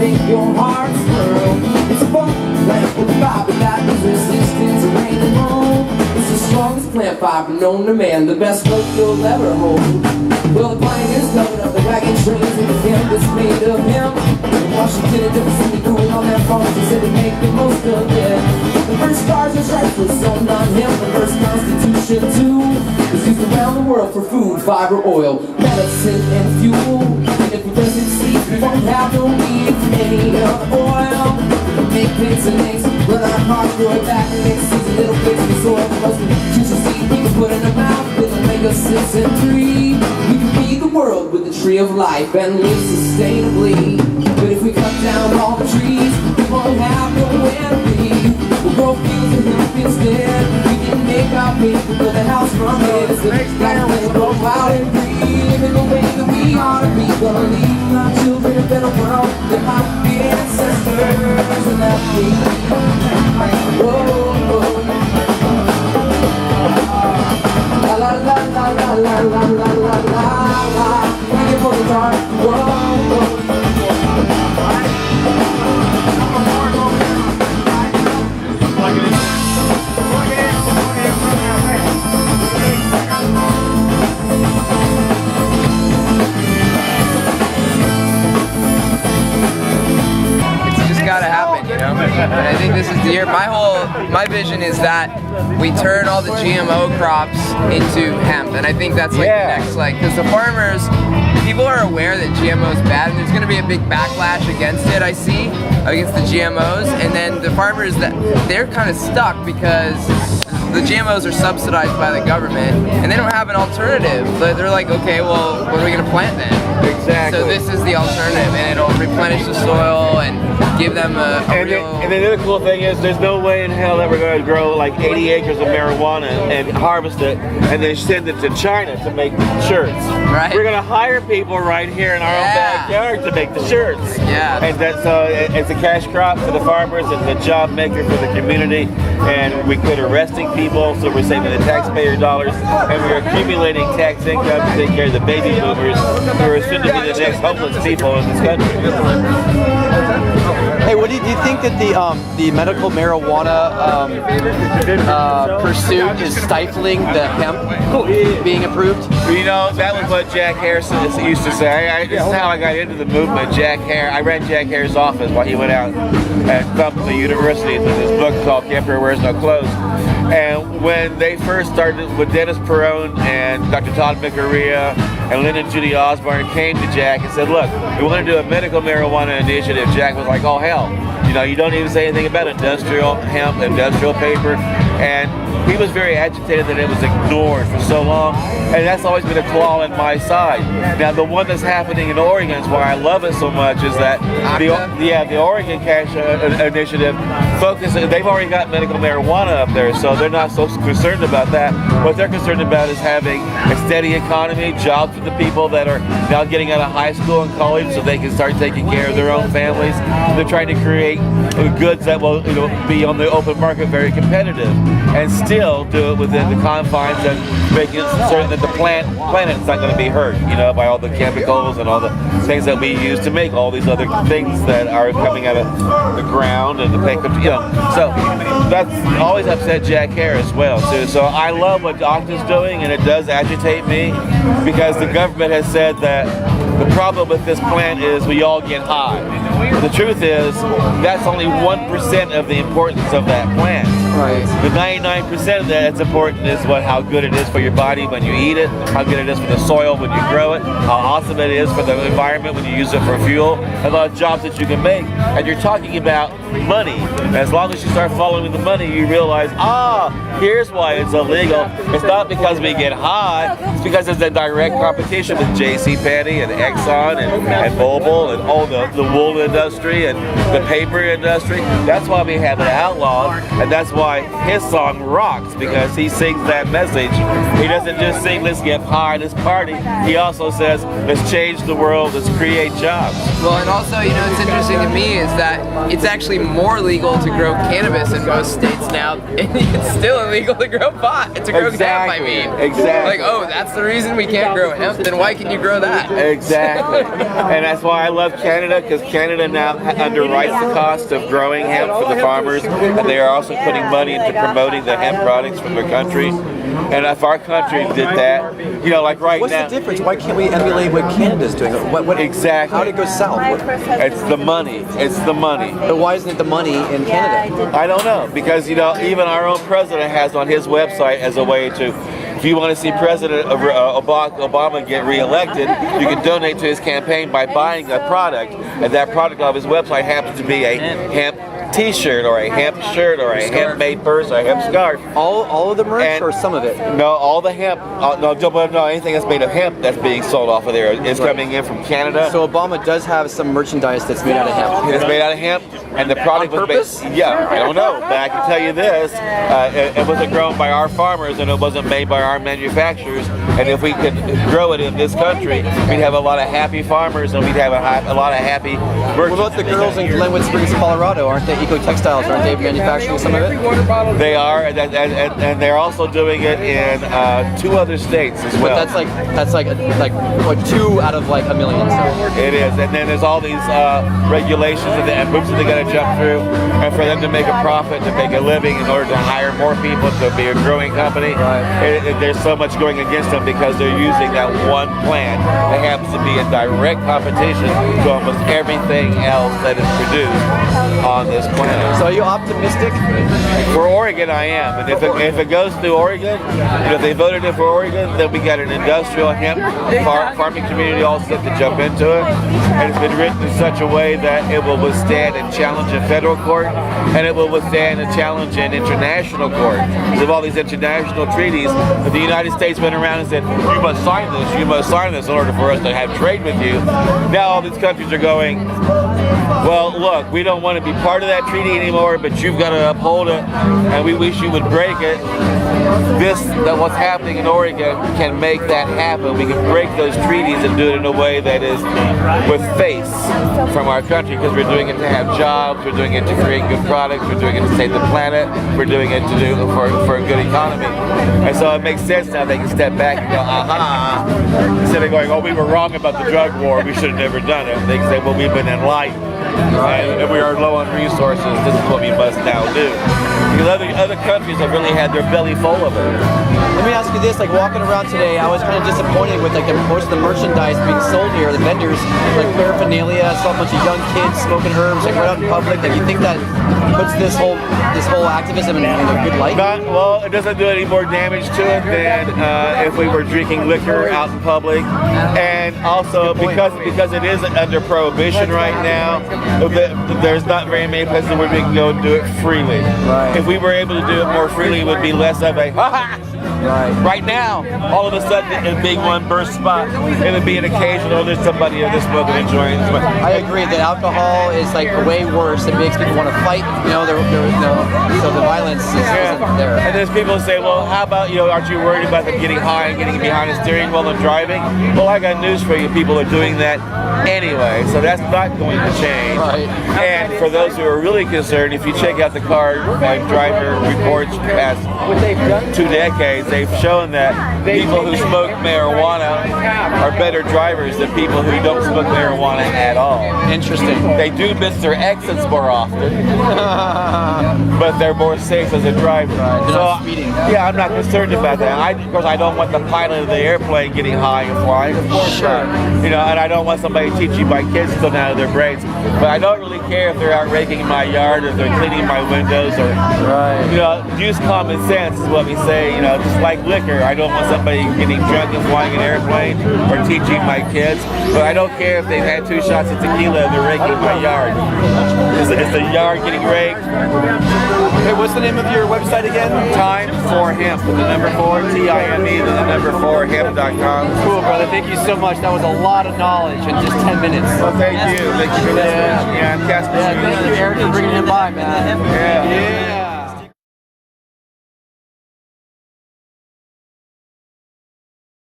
make your heart swirl. It's a funk plant with a fiber that is resistant to rain and mold. It's the strongest plant fiber known to man, the best rope you'll ever hold. Well, the pioneers loaded up the wagon trains with the canvas made of hemp. In Washington and Jefferson, doing all their farms, they said to make the most of it. The first stars and stripes were sewn on hemp. The first Constitution too was used around the world for food, fiber, oil, medicine, and fuel. And if we doesn't sleep, we won't have no need for any other oil. Make pigs and eggs, let our hearts grow back the next season. Little pigs in the soil, most of the nutrition seed we can put in our mouth with omega-6 and 3. We can feed the world with the tree of life and live sustainably. But if we cut down all the trees, we won't have nowhere to be. We'll grow fields and hemp instead. We can make our paper, build a house from it. It's the next time we'll go wild and free. Living the way that we ought to be. Gonna leave our children a better world than my ancestors and that we. La la la la la la la la la la. Thank you for the dark. Gotta happen, you know. And I think this is the year. My vision is that we turn all the GMO crops into hemp, and I think that's like the next, like, because the farmers, people are aware that GMO is bad, and there's going to be a big backlash against it. I see against the GMOs, and then the farmers they're kind of stuck because the GMOs are subsidized by the government, and they don't have an alternative. They're like, okay, well, what are we going to plant then? Exactly. So this is the alternative, and it'll replenish the soil and give them a real... And the other cool thing is there's no way in hell that we're going to grow like 80 acres of marijuana and harvest it and then send it to China to make shirts. Right. We're going to hire people right here in our own backyard to make the shirts. Yeah. And that's it's a cash crop for the farmers, it's a job maker for the community, and we quit arresting people, so we're saving the taxpayer dollars, and we're accumulating tax income to take care of the baby boomers who are soon to be the next homeless people in this country. Hey, what do you think that the medical marijuana pursuit is stifling the hemp being approved? You know, that was what Jack Harrison used to say. This is how I got into the movement. I ran Jack Harris's office while he went out and thumped the university with this book called The Emperor Wears No Clothes. And when they first started with Dennis Perone and Dr. Todd McArea and Lynn and Judy Osborne came to Jack and said, look, we want to do a medical marijuana initiative. Jack was like, oh hell, you know, you don't even say anything about industrial hemp, industrial paper. And he was very agitated that it was ignored for so long, and that's always been a claw in my side. Now the one that's happening in Oregon is why I love it so much is that the Oregon Cash Initiative focuses, they've already got medical marijuana up there, so they're not so concerned about that. What they're concerned about is having a steady economy, jobs for the people that are now getting out of high school and college so they can start taking care of their own families. They're trying to create goods that will be on the open market very competitive and still do it within the confines and making certain that the planet's not going to be hurt, by all the chemicals and all the things that we use to make all these other things that are coming out of the ground and the So that's always upset Jack Harris as well too. So I love what Octa's doing, and it does agitate me because the government has said that the problem with this plant is we all get high. The truth is that's only 1% of the importance of that plant. Right. The 99% of that's important is how good it is for your body when you eat it, how good it is for the soil when you grow it, how awesome it is for the environment when you use it for fuel, and a lot of jobs that you can make. And you're talking about money. And as long as you start following the money, you realize, here's why it's illegal. It's not because we get high, it's because it's a direct competition with JCPenney and Exxon and Mobil and all the wool industry and the paper industry. That's why we have it outlawed, and that's why his song rocks, because he sings that message. He doesn't just sing, let's get high, let's party. He also says, let's change the world, let's create jobs. Well, and also, what's interesting to me is that it's actually more legal to grow cannabis in most states now, and it's still illegal to grow pot. To grow hemp, I mean. Exactly. Like, oh, that's the reason we can't grow hemp. Then why can you grow that? Exactly. And that's why I love Canada, because Canada now underwrites the cost of growing hemp for the farmers, and they are also putting money into promoting the hemp products from their country. And if our country did that, you know, like right What's now. What's the difference? Why can't we emulate what Canada's doing? What exactly? How did it go south? It's the money. It's the money. But why isn't it the money in Canada? I don't know, because you know, even our own president has on his website as a way to. If you want to see President Obama get reelected, you can donate to his campaign by buying a product, and that product on his website happens to be a hemp T-shirt or a hemp shirt or a hemp-made purse or a hemp scarf. All of the merch or some of it? No, all the hemp. No, anything that's made of hemp that's being sold off of there is coming in from Canada. So Obama does have some merchandise that's made out of hemp. It's made out of hemp, and the product on was made. Yeah, I don't know, but I can tell you this: it wasn't grown by our farmers, and it wasn't made by our manufacturers. And if we could grow it in this country, we'd have a lot of happy farmers, and we'd have a lot of happy merchants. What about the girls in Glenwood Springs, Colorado? Aren't they eco-textiles? Aren't they manufacturing some of it? They are, and they're also doing it in 2 other states as well. But that's like 2 out of like a million. So. It is, and then there's all these regulations and hoops that they got to jump through, and for them to make a profit, to make a living, in order to hire more people, to be a growing company. Right. There's so much going against them because they're using that one plant that happens to be in direct competition to almost everything else that is produced on this planet. So are you optimistic? For Oregon, I am. And if it goes through Oregon, if they voted it for Oregon, then we got an industrial hemp farming community all set to jump into it. And it's been written in such a way that it will withstand a challenge in federal court, and it will withstand a challenge in international court. Because of all these international treaties, the United States went around and said, you must sign this in order for us to have trade with you. Now all these countries are going, well, look, we don't want to be part of that treaty anymore, but you've got to uphold it, and we wish you would break it. What's happening in Oregon can make that happen. We can break those treaties and do it in a way that is with face from our country, because we're doing it to have jobs, we're doing it to create good products, we're doing it to save the planet, we're doing it to do for a good economy. And so it makes sense now they can step back and go, aha, instead of going, oh, we were wrong about the drug war, we should have never done it. They can say, well, we've been enlightened. And we are low on resources, this is what we must now do. Because other countries have really had their belly full of it. Let me ask you this, like walking around today, I was kind of disappointed with like most of the merchandise being sold here, the vendors, like paraphernalia, I saw a bunch of young kids smoking herbs, like right out in public. Like, you think that puts this whole activism in a good light? Well, it doesn't do any more damage to it than if we were drinking liquor out in public. And also because it is under prohibition right now, there's not very many places where we can go and do it freely. Right. If we were able to do it more freely, it would be less of a ha-ha. Right now, all of a sudden, it being one burst spot, it would be an occasional, there's somebody in this book and enjoying this book. I agree that alcohol is like way worse. It makes people want to fight. So the violence isn't there. And there's people who say, well, how about, aren't you worried about them getting high and getting behind a steering wheel and driving? Well, I got news for you. People are doing that anyway, so that's not going to change. Right. And for those who are really concerned, if you check out the car driver reports past 2 decades, they've shown that people who smoke marijuana are better drivers than people who don't smoke marijuana at all. Interesting. They do miss their exits more often, but they're more safe as a driver. Right. They're not speeding. Yeah, I'm not concerned about that. Of course, I don't want the pilot of the airplane getting high and flying. Of course, sure. And I don't want somebody teaching my kids something out of their brains. But I don't really care if they're out raking my yard, or if they're cleaning my windows, or use common sense is what we say. Just like liquor, I don't want somebody getting drunk and flying an airplane or teaching my kids. But I don't care if they've had 2 shots of tequila and they're raking my yard. Is the yard getting raked? Hey, what's the name of your website again? Time for Hemp, with the number 4, TIME, the number 4, hemp.com. Cool, brother. Thank you so much. That was a lot of knowledge in just 10 minutes. Well, thank you. Thank you for listening. Yeah, I'm Casper. Yeah, thank you, Eric, for bringing him by, man. Yeah.